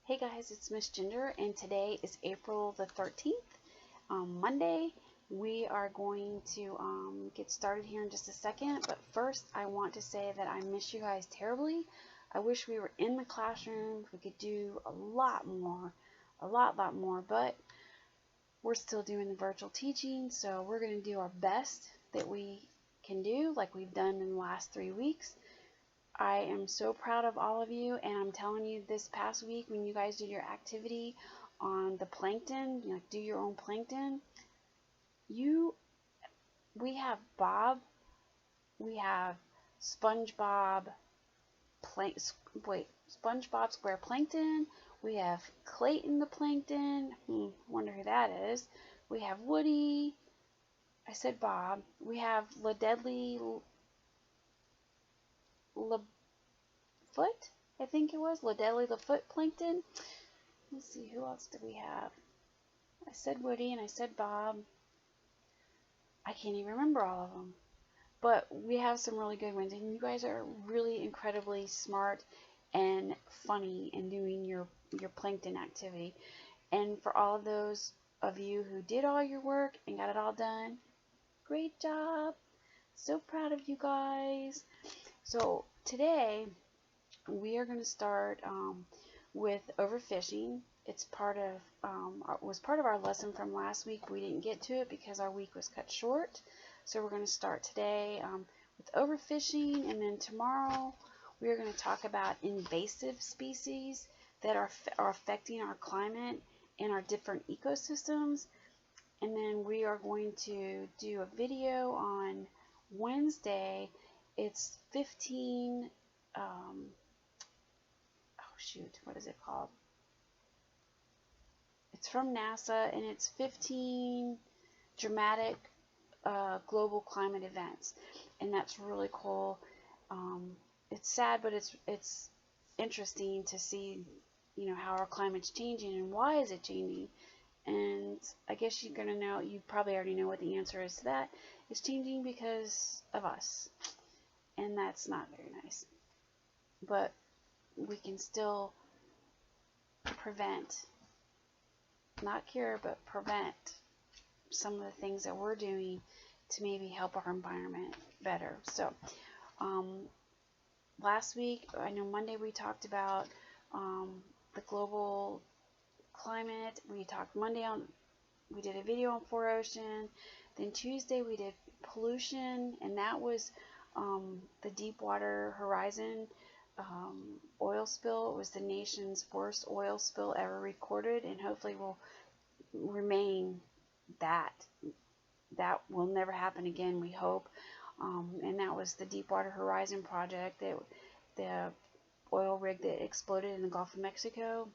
Hey guys, it's Miss Ginger, and today is April the 13th, Monday. We are going to get started here in just a second, but first I want to say that I miss you guys terribly. I wish we were in the classroom. We could do a lot more, lot more, but we're still doing the virtual teaching, so we're going to do our best that we can do, like we've done in the last 3 weeks. I am so proud of all of you, and I'm telling you, this past week when you guys did your activity on the plankton, like do your own plankton, we have Bob, we have SpongeBob SpongeBob Square Plankton, we have Clayton the Plankton, wonder who that is. We have Woody, I said Bob, we have Foot, I think it was, Ledley the Foot Plankton. Let's see, who else do we have? I said Woody and I said Bob. I can't even remember all of them. But we have some really good ones, and you guys are really incredibly smart and funny in doing your plankton activity. And for all of those of you who did all your work and got it all done, great job. So proud of you guys. So today we are going to start with overfishing. It's was part of our lesson from last week. We didn't get to it because our week was cut short. So we're going to start today with overfishing, and then tomorrow we are going to talk about invasive species that are affecting our climate and our different ecosystems. And then we are going to do a video on Wednesday. It's 15 what is it called? It's from NASA, and it's 15 dramatic global climate events, and that's really cool. It's sad, but it's interesting to see, how our climate's changing and why is it changing. And I guess you're gonna know. You probably already know what the answer is to that. It's changing because of us, and that's not very nice. But we can still prevent, not cure, but prevent some of the things that we're doing to maybe help our environment better. So last week, I know Monday we talked about the global climate. We did a video on 4Ocean. Then Tuesday we did pollution, and that was the Deepwater Horizon oil spill. It was the nation's worst oil spill ever recorded, and hopefully will remain that will never happen again, we hope. And that was the Deepwater Horizon project, that the oil rig that exploded in the Gulf of Mexico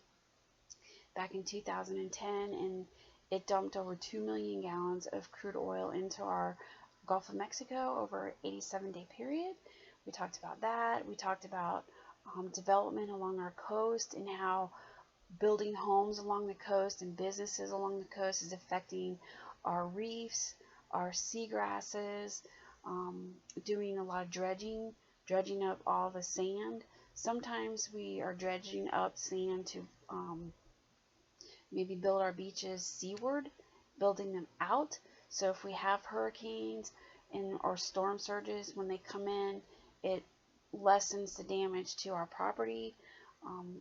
back in 2010, and it dumped over 2 million gallons of crude oil into our Gulf of Mexico over an 87-day period. We talked about that. We talked about development along our coast, and how building homes along the coast and businesses along the coast is affecting our reefs, our seagrasses, doing a lot of dredging up all the sand. Sometimes we are dredging up sand to maybe build our beaches seaward, building them out. So if we have hurricanes or storm surges, when they come in, it lessens the damage to our property.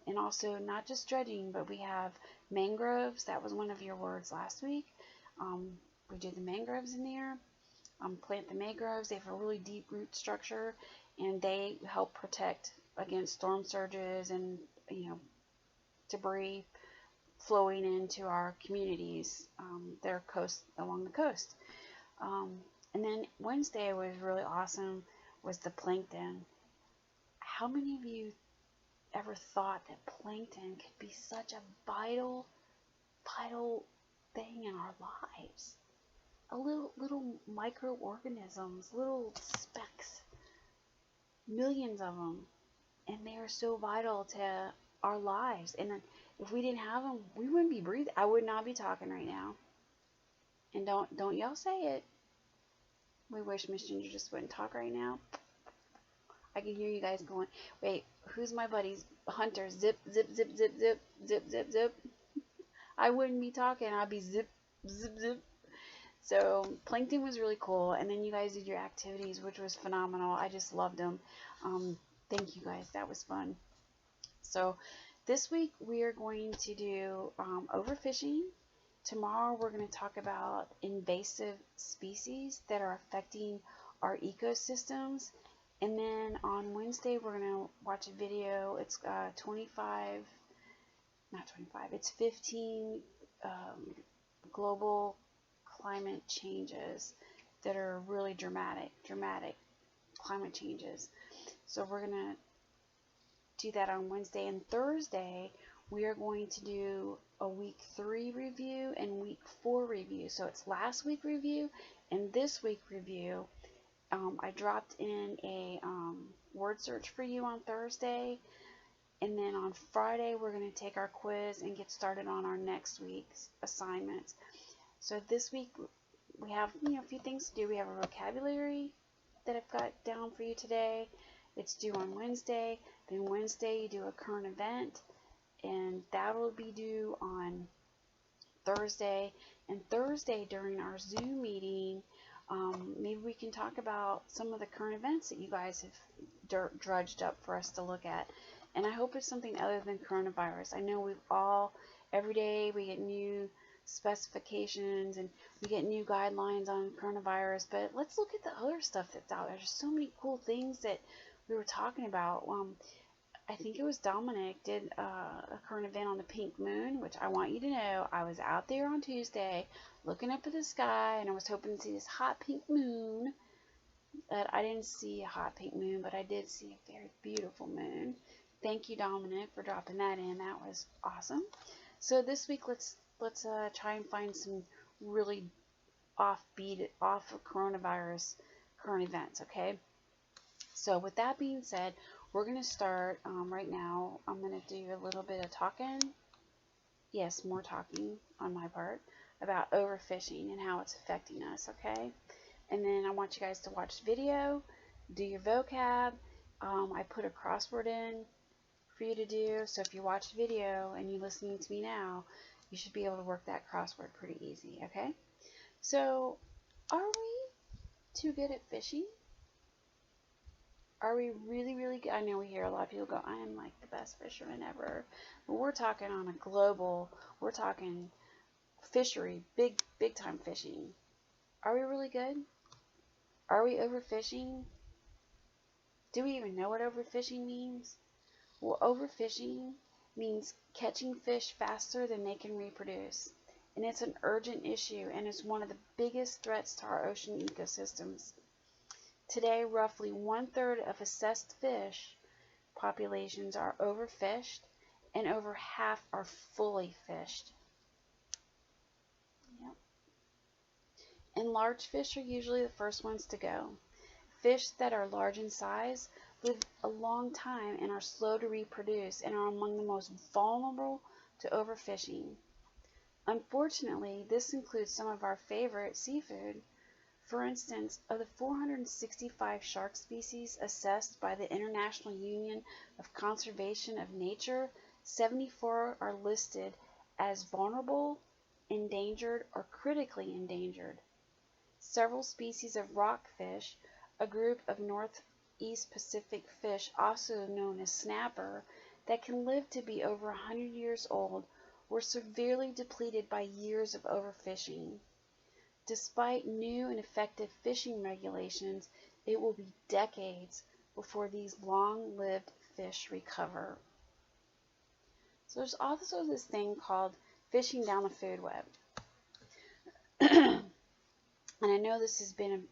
And also, not just dredging, but we have mangroves. That was one of your words last week. We did the mangroves in there. Plant the mangroves. They have a really deep root structure, and they help protect against storm surges and debris flowing into our communities, along the coast. And then Wednesday was really awesome, was the plankton. How many of you ever thought that plankton could be such a vital thing in our lives? Little microorganisms, little specks, millions of them, and they are so vital to our lives. And if we didn't have them, we wouldn't be breathing. I would not be talking right now. And don't y'all say it. We wish Miss Ginger just wouldn't talk right now. I can hear you guys going, wait, who's my buddies? Hunter, zip, zip, zip, zip, zip, zip, zip, zip. I wouldn't be talking. I'd be zip, zip, zip. So plankton was really cool, and then you guys did your activities, which was phenomenal. I just loved them. Thank you guys. That was fun. So this week we are going to do overfishing. Tomorrow we're going to talk about invasive species that are affecting our ecosystems. And then on Wednesday we're going to watch a video. It's 25, not 25, it's 15 global climate changes that are really dramatic climate changes. So we're going to do that on Wednesday. And Thursday we are going to do a week 3 review and week 4 review. So it's last week review and this week review. I dropped in a word search for you on Thursday, and then on Friday we're going to take our quiz and get started on our next week's assignments. So this week we have a few things to do. We have a vocabulary that I've got down for you today. It's due on Wednesday. Then Wednesday you do a current event, and that will be due on Thursday. And Thursday during our Zoom meeting, maybe we can talk about some of the current events that you guys have drudged up for us to look at. And I hope it's something other than coronavirus. I know every day we get new specifications and we get new guidelines on coronavirus, but let's look at the other stuff that's out there. There's so many cool things that we were talking about. I think it was Dominic did a current event on the pink moon, which I want you to know I was out there on Tuesday looking up at the sky, and I was hoping to see this hot pink moon. But I didn't see a hot pink moon, but I did see a very beautiful moon. Thank you, Dominic, for dropping that in. That was awesome. So this week let's try and find some really off of coronavirus current events, okay? So with that being said, we're going to start right now. I'm going to do a little bit of talking. Yes, more talking on my part about overfishing and how it's affecting us, okay? And then I want you guys to watch the video, do your vocab. I put a crossword in for you to do. So if you watch the video and you're listening to me now, you should be able to work that crossword pretty easy, okay? So, are we too good at fishing? Are we really, really good? I know we hear a lot of people go, I am like the best fisherman ever. But we're talking on a global, we're talking fishery, big time fishing. Are we really good? Are we overfishing? Do we even know what overfishing means? Well, overfishing means catching fish faster than they can reproduce. And it's an urgent issue and is one of the biggest threats to our ocean ecosystems. Today, roughly 1/3 of assessed fish populations are overfished, and over half are fully fished. Yep. And large fish are usually the first ones to go. Fish that are large in size live a long time and are slow to reproduce and are among the most vulnerable to overfishing. Unfortunately, this includes some of our favorite seafood. For instance, of the 465 shark species assessed by the International Union of Conservation of Nature, 74 are listed as vulnerable, endangered, or critically endangered. Several species of rockfish, a group of Northeast Pacific fish also known as snapper, that can live to be over 100 years old, were severely depleted by years of overfishing. Despite new and effective fishing regulations, it will be decades before these long-lived fish recover. So there's also this thing called fishing down the food web. And I know this has been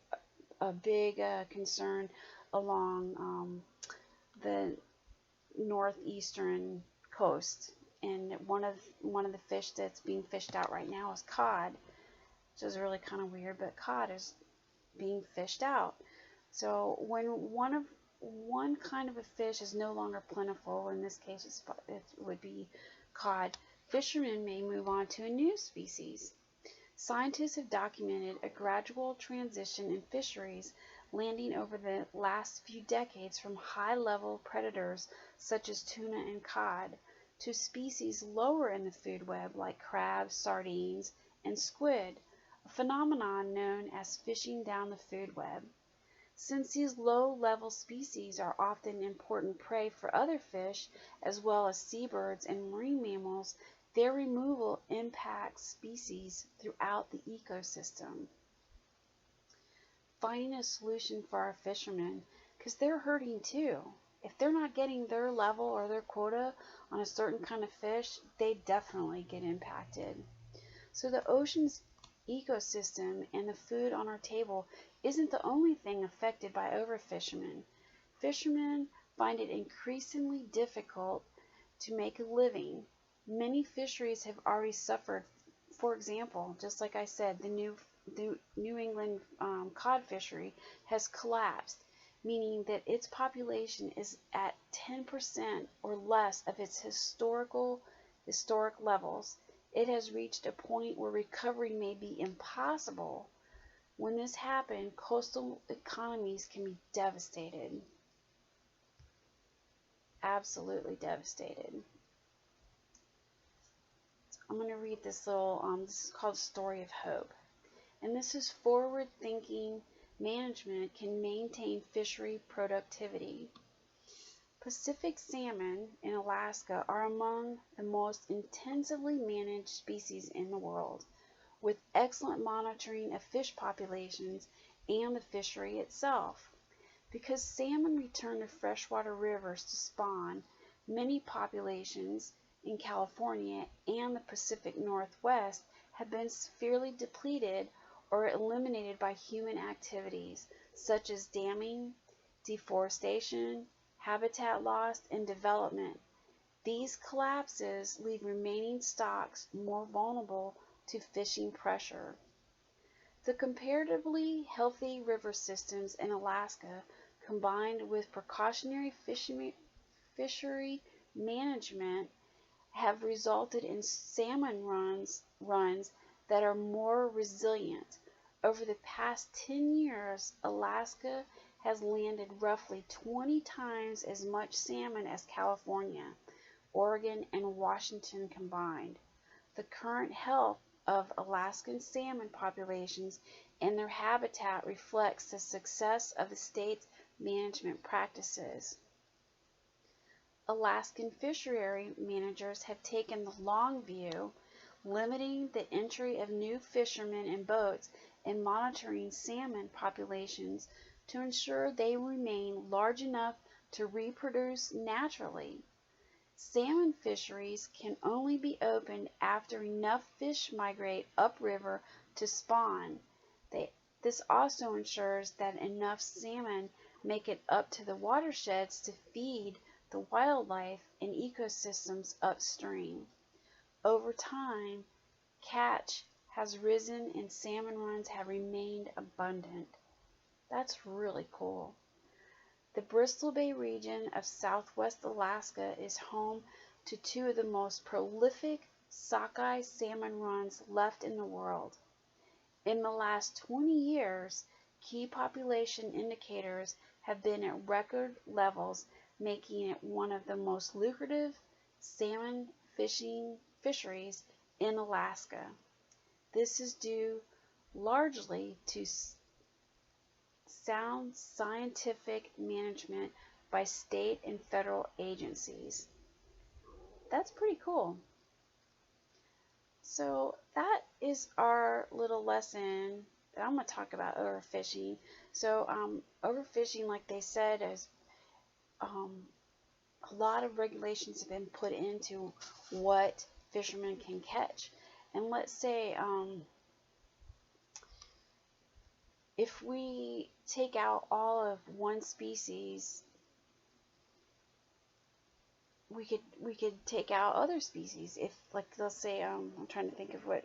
a big concern along the northeastern coast. And one of the fish that's being fished out right now is cod. Which is really kind of weird, but cod is being fished out. So when one kind of a fish is no longer plentiful, in this case it would be cod, fishermen may move on to a new species. Scientists have documented a gradual transition in fisheries landing over the last few decades from high-level predators such as tuna and cod to species lower in the food web like crabs, sardines, and squid, a phenomenon known as fishing down the food web. Since these low-level species are often important prey for other fish, as well as seabirds and marine mammals, their removal impacts species throughout the ecosystem. Finding a solution for our fishermen, because they're hurting too. If they're not getting their level or their quota on a certain kind of fish, they definitely get impacted. So the ocean's ecosystem and the food on our table isn't the only thing affected by overfishing. Fishermen find it increasingly difficult to make a living. Many fisheries have already suffered. For example, just like I said, the New England cod fishery has collapsed, meaning that its population is at 10% or less of its historic levels. It has reached a point where recovery may be impossible. When this happens, coastal economies can be devastated. Absolutely devastated. So I'm going to read this little, this is called Story of Hope. And this is forward-thinking management can maintain fishery productivity. Pacific salmon in Alaska are among the most intensively managed species in the world, with excellent monitoring of fish populations and the fishery itself. Because salmon return to freshwater rivers to spawn, many populations in California and the Pacific Northwest have been severely depleted or eliminated by human activities such as damming, deforestation, habitat loss, and development. These collapses leave remaining stocks more vulnerable to fishing pressure. The comparatively healthy river systems in Alaska, combined with precautionary fishery management, have resulted in salmon runs that are more resilient. Over the past 10 years, Alaska has landed roughly 20 times as much salmon as California, Oregon, and Washington combined. The current health of Alaskan salmon populations and their habitat reflects the success of the state's management practices. Alaskan fishery managers have taken the long view, limiting the entry of new fishermen and boats and monitoring salmon populations to ensure they remain large enough to reproduce naturally. Salmon fisheries can only be opened after enough fish migrate upriver to spawn. This also ensures that enough salmon make it up to the watersheds to feed the wildlife and ecosystems upstream. Over time, catch has risen and salmon runs have remained abundant. That's really cool. The Bristol Bay region of southwest Alaska is home to two of the most prolific sockeye salmon runs left in the world. In the last 20 years, key population indicators have been at record levels, making it one of the most lucrative salmon fisheries in Alaska. This is due largely to sound scientific management by state and federal agencies. That's pretty cool. So that is our little lesson. I'm going to talk about overfishing. So overfishing, like they said, is a lot of regulations have been put into what fishermen can catch. And let's say if we take out all of one species, we could take out other species. If, like, let's say I'm trying to think of what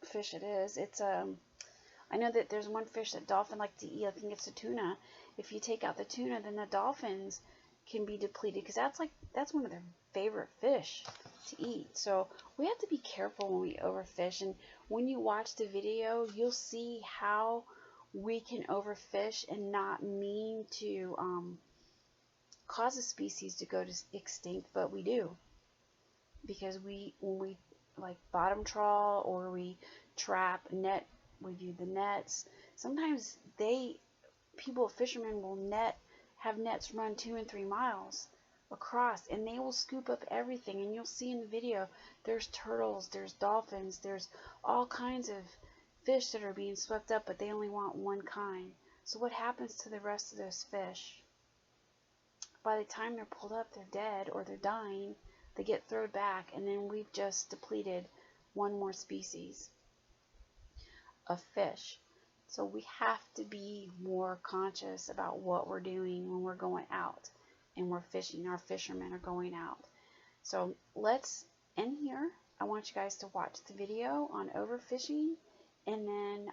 fish it is. It's I know that there's one fish that dolphins like to eat. I think it's a tuna. If you take out the tuna, then the dolphins can be depleted, because that's one of their favorite fish to eat. So we have to be careful when we overfish. And when you watch the video, you'll see how we can overfish and not mean to cause a species to go to extinct, but we do, because when we like bottom trawl or we trap net, we do the nets. Sometimes fishermen will have nets run 2 and 3 miles across, and they will scoop up everything. And you'll see in the video, there's turtles, there's dolphins, there's all kinds of fish that are being swept up, but they only want one kind. So what happens to the rest of those fish? By the time they're pulled up, they're dead or they're dying. They get thrown back, and then we've just depleted one more species of fish. So we have to be more conscious about what we're doing when we're going out and we're fishing. Our fishermen are going out. So let's end here. I want you guys to watch the video on overfishing, and then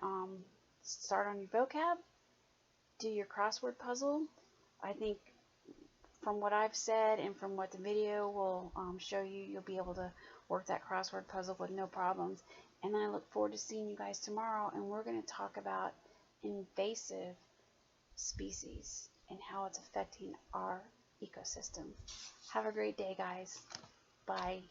start on your vocab, do your crossword puzzle. I think from what I've said and from what the video will show you, you'll be able to work that crossword puzzle with no problems. And I look forward to seeing you guys tomorrow, and we're going to talk about invasive species and how it's affecting our ecosystem. Have a great day, guys. Bye.